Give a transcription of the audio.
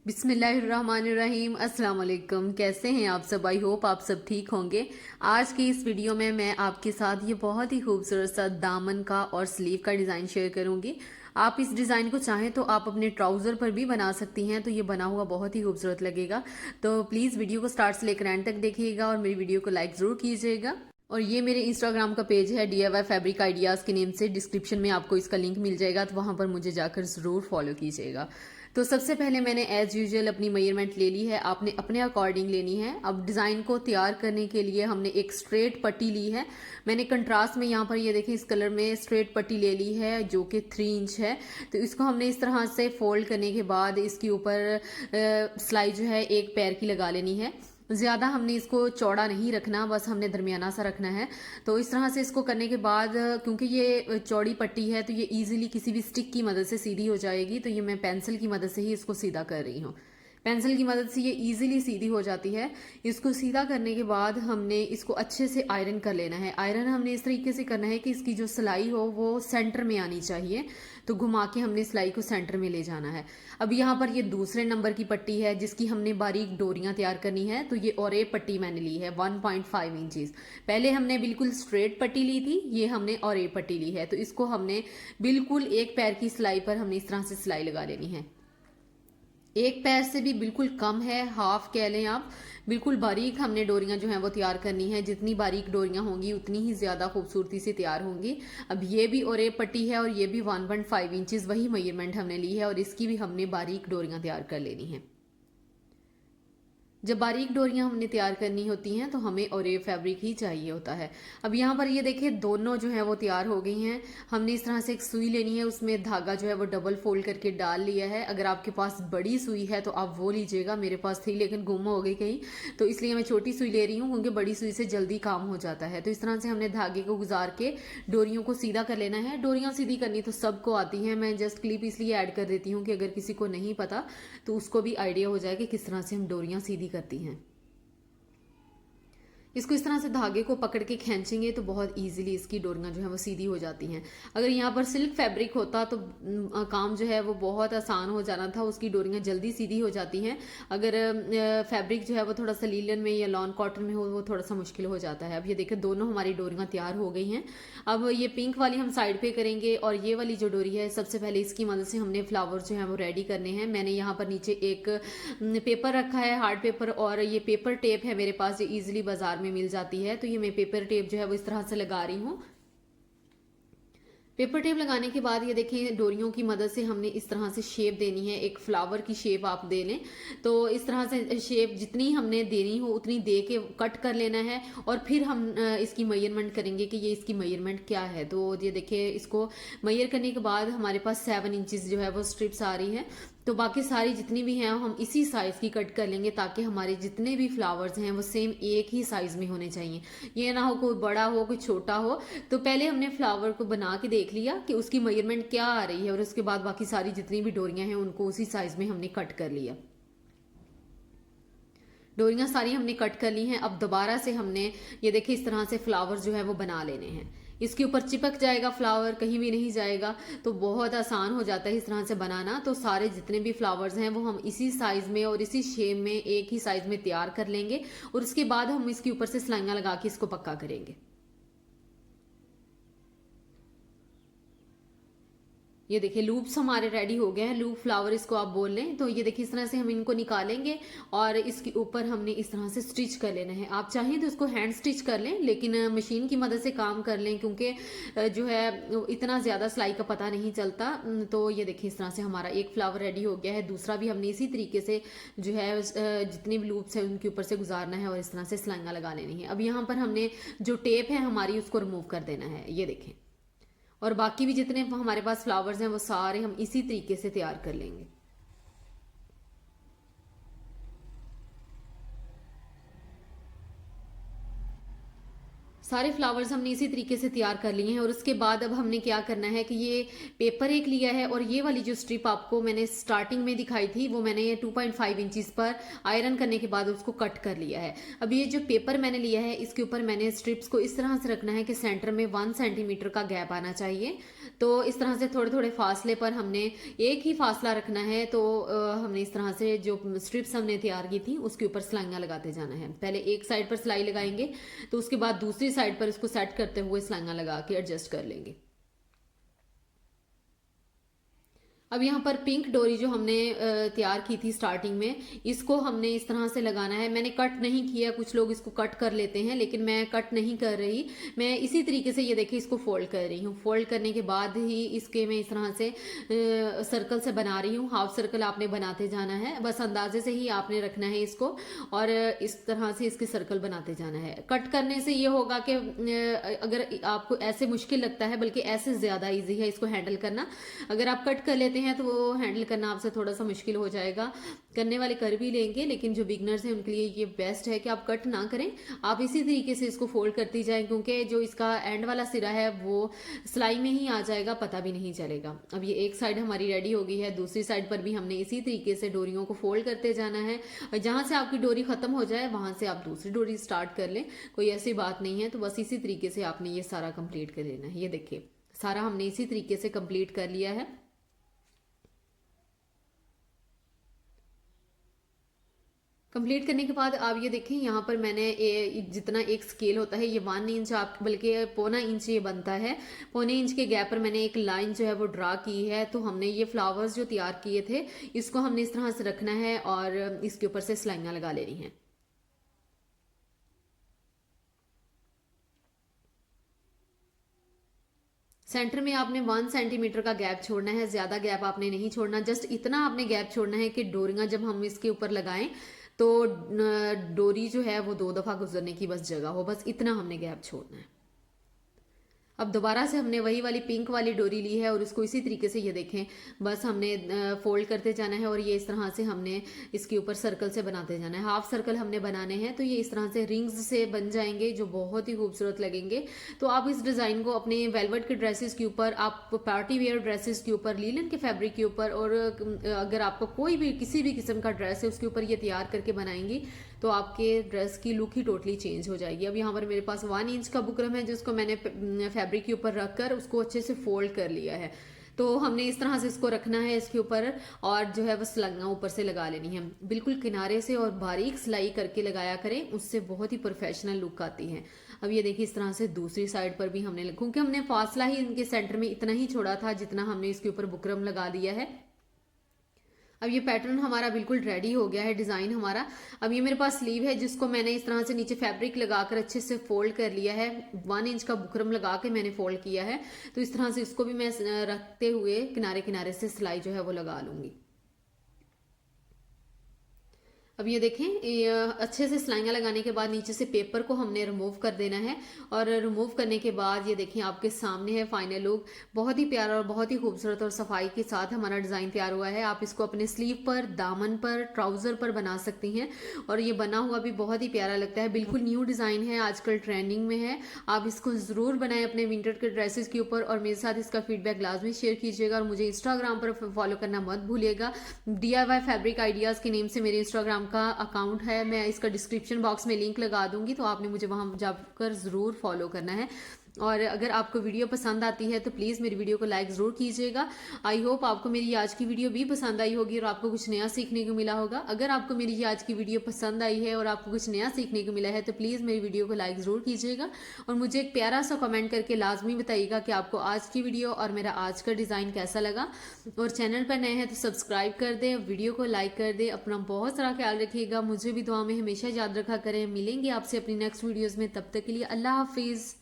बिस्मिल्लाहिर्रहमानिर्रहीम। अस्सलाम वालेकुम। कैसे हैं आप सब? आई होप आप सब ठीक होंगे। आज की इस वीडियो में मैं आपके साथ ये बहुत ही खूबसूरत सा दामन का और स्लीव का डिज़ाइन शेयर करूंगी। आप इस डिज़ाइन को चाहें तो आप अपने ट्राउज़र पर भी बना सकती हैं, तो ये बना हुआ बहुत ही खूबसूरत लगेगा। तो प्लीज़ वीडियो को स्टार्ट से लेकर एंड तक देखिएगा और मेरी वीडियो को लाइक ज़रूर कीजिएगा। और ये मेरे इंस्टाग्राम का पेज है DIY फैब्रिक आइडियाज़ के नेम से। डिस्क्रिप्शन में आपको इसका लिंक मिल जाएगा, तो वहाँ पर मुझे जाकर ज़रूर फॉलो कीजिएगा। तो सबसे पहले मैंने एज यूजुअल अपनी मेजरमेंट ले ली है, आपने अपने अकॉर्डिंग लेनी है। अब डिज़ाइन को तैयार करने के लिए हमने एक स्ट्रेट पट्टी ली है। मैंने कंट्रास्ट में यहाँ पर ये देखें इस कलर में स्ट्रेट पट्टी ले ली है जो कि 3 इंच है। तो इसको हमने इस तरह से फोल्ड करने के बाद इसके ऊपर सिलाई जो है एक पैर की लगा लेनी है। ज़्यादा हमने इसको चौड़ा नहीं रखना, बस हमने दरमियाना सा रखना है। तो इस तरह से इसको करने के बाद क्योंकि ये चौड़ी पट्टी है तो ये इजीली किसी भी स्टिक की मदद से सीधी हो जाएगी। तो ये मैं पेंसिल की मदद से ही इसको सीधा कर रही हूँ। पेंसिल की मदद से ये इजीली सीधी हो जाती है। इसको सीधा करने के बाद हमने इसको अच्छे से आयरन कर लेना है। आयरन हमने इस तरीके से करना है कि इसकी जो सिलाई हो वो सेंटर में आनी चाहिए। तो घुमा के हमने सिलाई को सेंटर में ले जाना है। अब यहाँ पर ये दूसरे नंबर की पट्टी है जिसकी हमने बारीक डोरियां तैयार करनी है। तो ये और एक पट्टी मैंने ली है 1.5 इंचेस। पहले हमने बिल्कुल स्ट्रेट पट्टी ली थी, ये हमने और एक पट्टी ली है। तो इसको हमने बिल्कुल एक पैर की सिलाई पर हमने इस तरह से सिलाई लगा लेनी है। एक पैर से भी बिल्कुल कम है, हाफ कह लें आप। बिल्कुल बारीक हमने डोरियां जो हैं वो तैयार करनी है। जितनी बारीक डोरियां होंगी उतनी ही ज़्यादा खूबसूरती से तैयार होंगी। अब ये भी और एक पट्टी है और ये भी 1.5 इंचेस वही मेजरमेंट हमने ली है और इसकी भी हमने बारीक डोरियां तैयार कर लेनी है। जब बारीक डोरियां हमने तैयार करनी होती हैं तो हमें और ये फैब्रिक ही चाहिए होता है। अब यहाँ पर ये देखिए दोनों जो है वो तैयार हो गई हैं। हमने इस तरह से एक सुई लेनी है, उसमें धागा जो है वो डबल फोल्ड करके डाल लिया है। अगर आपके पास बड़ी सुई है तो आप वो लीजिएगा, मेरे पास थी लेकिन गुम हो गई कहीं, तो इसलिए मैं छोटी सुई ले रही हूँ क्योंकि बड़ी सुई से जल्दी काम हो जाता है। तो इस तरह से हमने धागे को गुजार के डोरियों को सीधा कर लेना है। डोरियां सीधी करनी तो सबको आती हैं, मैं जस्ट क्लिप इसलिए ऐड कर देती हूँ कि अगर किसी को नहीं पता तो उसको भी आइडिया हो जाए कि किस तरह से हम डोरियां सीधी करती हैं। इसको इस तरह से धागे को पकड़ के खींचेंगे तो बहुत इजीली इसकी डोरियां जो है वो सीधी हो जाती हैं। अगर यहाँ पर सिल्क फैब्रिक होता तो काम जो है वो बहुत आसान हो जाना था, उसकी डोरियां जल्दी सीधी हो जाती हैं। अगर फैब्रिक जो है वो थोड़ा सा लीलन में या लॉन कॉटन में हो वो थोड़ा सा मुश्किल हो जाता है। अब ये देखिए दोनों हमारी डोरियां तैयार हो गई हैं। अब ये पिंक वाली हम साइड पे करेंगे और ये वाली जो डोरी है सबसे पहले इसकी मदद से हमने फ्लावर जो है वो रेडी करने हैं। मैंने यहाँ पर नीचे एक पेपर रखा है, हार्ड पेपर, और ये पेपर टेप है मेरे पास, ये इजीली बाजार में मिल जाती है। तो ये मैं पेपर टेप जो है वो इस तरह से लगा रही हूँ। पेपर टेप लगाने के बाद ये देखें डोरियों की मदद से हमने इस तरह से शेप देनी है। एक फ्लावर की शेप आप दे लें, तो इस तरह से शेप जितनी हमने देनी हो उतनी दे के कट कर लेना है। और फिर हम इसकी मेजरमेंट करेंगे कि ये इसकी मेजरमेंट क्या है। तो ये देखिए इसको मेजर करने के बाद हमारे पास 7 इंचेस जो है वो स्ट्रिप्स आ रही है। तो बाकी सारी जितनी भी हैं हम इसी साइज की कट कर लेंगे ताकि हमारे जितने भी फ्लावर्स हैं वो सेम एक ही साइज में होने चाहिए। ये ना हो कोई बड़ा हो कोई छोटा हो। तो पहले हमने फ्लावर को बना के देख लिया कि उसकी मेजरमेंट क्या आ रही है और उसके बाद बाकी सारी जितनी भी डोरियां हैं उनको उसी साइज में हमने कट कर लिया। डोरियां सारी हमने कट कर ली हैं। अब दोबारा से हमने ये देखिए इस तरह से फ्लावर जो है वो बना लेने हैं। इसके ऊपर चिपक जाएगा फ्लावर, कहीं भी नहीं जाएगा। तो बहुत आसान हो जाता है इस तरह से बनाना। तो सारे जितने भी फ्लावर्स हैं वो हम इसी साइज में और इसी शेप में एक ही साइज में तैयार कर लेंगे और उसके बाद हम इसके ऊपर से सिलाइयां लगा के इसको पक्का करेंगे। ये देखिए लूप्स हमारे रेडी हो गए हैं। लूप फ्लावर इसको आप बोल लें। तो ये देखिए इस तरह से हम इनको निकालेंगे और इसके ऊपर हमने इस तरह से स्टिच कर लेना है। आप चाहें तो इसको हैंड स्टिच कर लें लेकिन मशीन की मदद से काम कर लें क्योंकि जो है इतना ज़्यादा सिलाई का पता नहीं चलता। तो ये देखिए इस तरह से हमारा एक फ्लावर रेडी हो गया है। दूसरा भी हमने इसी तरीके से जो है जितने भी लूप्स हैं उनके ऊपर से गुजारना है और इस तरह से सिलाइयाँ लगा लेनी है। अब यहाँ पर हमने जो टेप है हमारी उसको रिमूव कर देना है। ये देखें, और बाकी भी जितने हमारे पास फ्लावर्स हैं वो सारे हम इसी तरीके से तैयार कर लेंगे। सारे फ्लावर्स हमने इसी तरीके से तैयार कर लिए हैं और उसके बाद अब हमने क्या करना है कि ये पेपर एक लिया है और ये वाली जो स्ट्रिप आपको मैंने स्टार्टिंग में दिखाई थी वो मैंने 2.5 इंचेस पर आयरन करने के बाद उसको कट कर लिया है। अब ये जो पेपर मैंने लिया है इसके ऊपर मैंने स्ट्रिप्स को इस तरह से रखना है कि सेंटर में 1 सेंटीमीटर का गैप आना चाहिए। तो इस तरह से थोड़े थोड़े फासले पर हमने एक ही फासला रखना है। तो हमने इस तरह से जो स्ट्रिप्स हमने तैयार की थी उसके ऊपर सिलाइयाँ लगाते जाना है। पहले एक साइड पर सिलाई लगाएंगे, तो उसके बाद दूसरी साइड पर इसको सेट करते हुए सिलाइयाँ लगा के एडजस्ट कर लेंगे। अब यहाँ पर पिंक डोरी जो हमने तैयार की थी स्टार्टिंग में, इसको हमने इस तरह से लगाना है। मैंने कट नहीं किया, कुछ लोग इसको कट कर लेते हैं, लेकिन मैं कट नहीं कर रही। मैं इसी तरीके से ये देखिए इसको फोल्ड कर रही हूँ। फोल्ड करने के बाद ही इसके मैं इस तरह से सर्कल से बना रही हूँ। हाफ सर्कल आपने बनाते जाना है, बस अंदाजे से ही आपने रखना है इसको, और इस तरह से इसके सर्कल बनाते जाना है। कट करने से ये होगा कि अगर आपको ऐसे मुश्किल लगता है, बल्कि ऐसे ज़्यादा ईजी है इसको हैंडल करना। अगर आप कट कर लेते हैं तो वो हैंडल करना आपसे थोड़ा सा मुश्किल हो जाएगा। करने वाले कर भी लेंगे, लेकिन जो बिगनर्स हैं उनके लिए ये बेस्ट है कि आप कट ना करें, आप इसी तरीके से इसको फोल्ड करती जाएं, क्योंकि जो इसका एंड वाला सिरा है वो सिलाई में ही आ जाएगा, पता भी नहीं चलेगा। अब ये एक साइड हमारी रेडी हो गई है, दूसरी साइड पर भी हमने इसी तरीके से डोरियों को फोल्ड करते जाना है। और जहां से आपकी डोरी खत्म हो जाए वहां से आप दूसरी डोरी स्टार्ट कर लें, कोई ऐसी बात नहीं है। तो बस इसी तरीके से आपने ये सारा कंप्लीट कर लेना है। ये देखिए सारा हमने इसी तरीके से कंप्लीट कर लिया है। कंप्लीट करने के बाद आप ये देखें, यहाँ पर मैंने जितना एक स्केल होता है ये 1 इंच, आप बल्कि पौना इंच ये बनता है। पौने इंच के गैप पर मैंने एक लाइन जो है वो ड्रा की है। तो हमने ये फ्लावर्स जो तैयार किए थे इसको हमने इस तरह से रखना है और इसके ऊपर से सिलाइयाँ लगा लेनी है। सेंटर में आपने 1 सेंटीमीटर का गैप छोड़ना है, ज्यादा गैप आपने नहीं छोड़ना। जस्ट इतना आपने गैप छोड़ना है कि डोरियां जब हम इसके ऊपर लगाएं तो डोरी जो है वो 2 दफा गुजरने की बस जगह हो, बस इतना हमने गैप छोड़ना है। अब दोबारा से हमने वही वाली पिंक वाली डोरी ली है और उसको इसी तरीके से ये देखें बस हमने फोल्ड करते जाना है, और ये इस तरह से हमने इसके ऊपर सर्कल से बनाते जाना है। हाफ सर्कल हमने बनाने हैं, तो ये इस तरह से रिंग्स से बन जाएंगे जो बहुत ही खूबसूरत लगेंगे। तो आप इस डिज़ाइन को अपने वेलवेट के ड्रेसेस के ऊपर, आप पार्टी वेयर ड्रेसेस के ऊपर, लीलन के फैब्रिक के ऊपर, और अगर आपको कोई भी किसी भी किस्म का ड्रेस है उसके ऊपर ये तैयार करके बनाएंगी तो आपके ड्रेस की लुक ही टोटली चेंज हो जाएगी। अब यहाँ पर मेरे पास 1 इंच का बुकरम है जिसको मैंने फैब्रिक के ऊपर रखकर उसको अच्छे से फोल्ड कर लिया है। तो हमने इस तरह से इसको रखना है इसके ऊपर, और जो है वो सिलाइयाँ ऊपर से लगा लेनी है। बिल्कुल किनारे से और बारीक सिलाई करके लगाया करें, उससे बहुत ही प्रोफेशनल लुक आती है। अब ये देखिए इस तरह से दूसरी साइड पर भी हमने, क्योंकि हमने फासला ही इनके सेंटर में इतना ही छोड़ा था जितना हमने इसके ऊपर बुकरम लगा दिया है। अब ये पैटर्न हमारा बिल्कुल रेडी हो गया है, डिज़ाइन हमारा। अब ये मेरे पास स्लीव है जिसको मैंने इस तरह से नीचे फैब्रिक लगाकर अच्छे से फोल्ड कर लिया है। 1 इंच का बुकरम लगा के मैंने फोल्ड किया है। तो इस तरह से इसको भी मैं रखते हुए किनारे किनारे से सिलाई जो है वो लगा लूंगी। अब ये देखें, ये अच्छे से सिलाइयाँ लगाने के बाद नीचे से पेपर को हमने रिमूव कर देना है, और रिमूव करने के बाद ये देखें आपके सामने है फाइनल लुक। बहुत ही प्यारा और बहुत ही खूबसूरत और सफाई के साथ हमारा डिज़ाइन तैयार हुआ है। आप इसको अपने स्लीव पर, दामन पर, ट्राउज़र पर बना सकती हैं, और ये बना हुआ भी बहुत ही प्यारा लगता है। बिल्कुल न्यू डिज़ाइन है, आजकल ट्रेंडिंग में है। आप इसको ज़रूर बनाएं अपने विंटर के ड्रेसेस के ऊपर, और मेरे साथ इसका फीडबैक लाजमी शेयर कीजिएगा। और मुझे इंस्टाग्राम पर फॉलो करना मत भूलिएगा। DIY फैब्रिक आइडियाज़ के नेम से मेरे इंस्टाग्राम का अकाउंट है, मैं इसका डिस्क्रिप्शन बॉक्स में लिंक लगा दूंगी, तो आपने मुझे वहां जाकर ज़रूर फॉलो करना है। और अगर आपको वीडियो पसंद आती है तो प्लीज़ मेरी वीडियो को लाइक ज़रूर कीजिएगा। आई होप आपको मेरी आज की वीडियो भी पसंद आई होगी और आपको कुछ नया सीखने को मिला होगा। अगर आपको मेरी ये आज की वीडियो पसंद आई है और आपको कुछ नया सीखने को मिला है तो प्लीज़ मेरी वीडियो को लाइक ज़रूर कीजिएगा, और मुझे एक प्यारा सा कमेंट करके लाजमी बताइएगा कि आपको आज की वीडियो और मेरा आज का डिज़ाइन कैसा लगा। और चैनल पर नए हैं तो सब्सक्राइब कर दें, वीडियो को लाइक कर दें। अपना बहुत सारा ख्याल रखिएगा, मुझे भी दुआ में हमेशा याद रखा करें। मिलेंगे आपसे अपनी नेक्स्ट वीडियोज़ में, तब तक के लिए अल्लाह हाफिज़।